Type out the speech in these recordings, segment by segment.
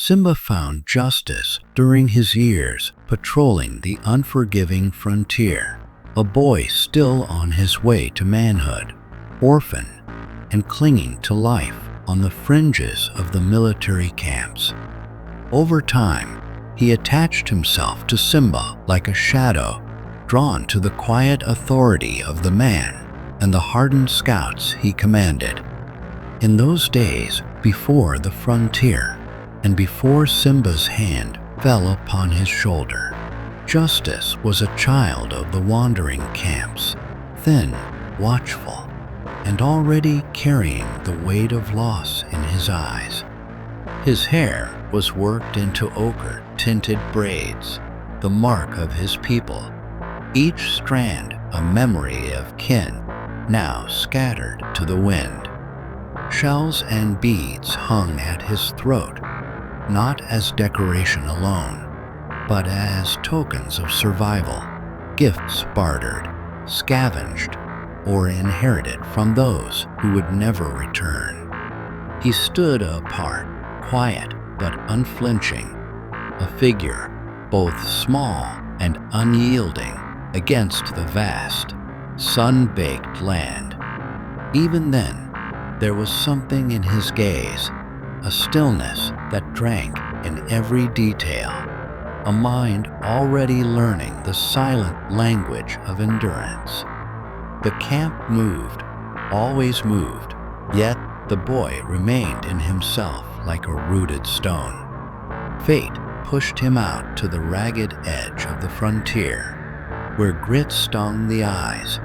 Simba found Justus during his years patrolling the unforgiving frontier, a boy still on his way to manhood, orphaned, and clinging to life on the fringes of the military camps. Over time, he attached himself to Simba like a shadow, drawn to the quiet authority of the man and the hardened scouts he commanded. In those days before the frontier, and before Simba's hand fell upon his shoulder, Justus was a child of the wandering camps, thin, watchful, and already carrying the weight of loss in his eyes. His hair was worked into ochre-tinted braids, the mark of his people, each strand a memory of kin now scattered to the wind. Shells and beads hung at his throat, not as decoration alone, but as tokens of survival, gifts bartered, scavenged, or inherited from those who would never return. He stood apart, quiet but unflinching, a figure both small and unyielding against the vast, sun-baked land. Even then, there was something in his gaze, a stillness that drank in every detail, a mind already learning the silent language of endurance. The camp moved, always moved, yet the boy remained in himself like a rooted stone. Fate pushed him out to the ragged edge of the frontier, where grit stung the eyes,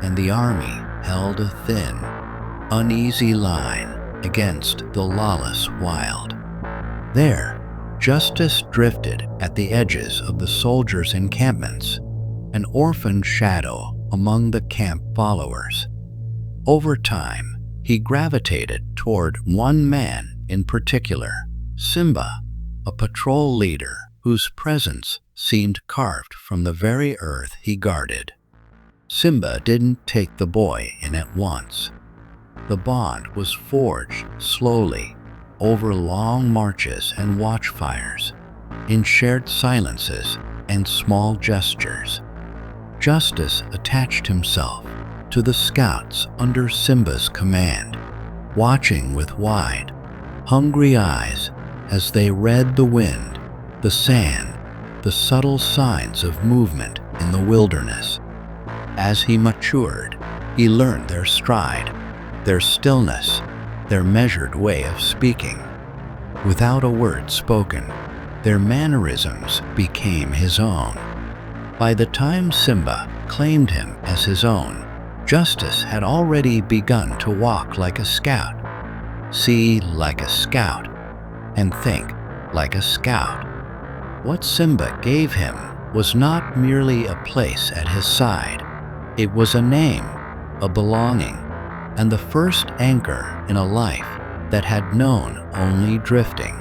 and the army held a thin, uneasy line against the lawless wild. There, Justus drifted at the edges of the soldiers' encampments, an orphaned shadow among the camp followers. Over time, he gravitated toward one man in particular, Simba, a patrol leader whose presence seemed carved from the very earth he guarded. Simba didn't take the boy in at once. The bond was forged slowly, over long marches and watchfires, in shared silences and small gestures. Justus attached himself to the scouts under Simba's command, watching with wide, hungry eyes as they read the wind, the sand, the subtle signs of movement in the wilderness. As he matured, he learned their stride, their stillness, their measured way of speaking. Without a word spoken, their mannerisms became his own. By the time Simba claimed him as his own, Justus had already begun to walk like a scout, see like a scout, and think like a scout. What Simba gave him was not merely a place at his side. It was a name, a belonging, and the first anchor in a life that had known only drifting.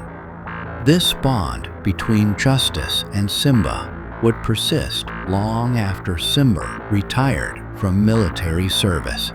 This bond between Justus and Simba would persist long after Simba retired from military service.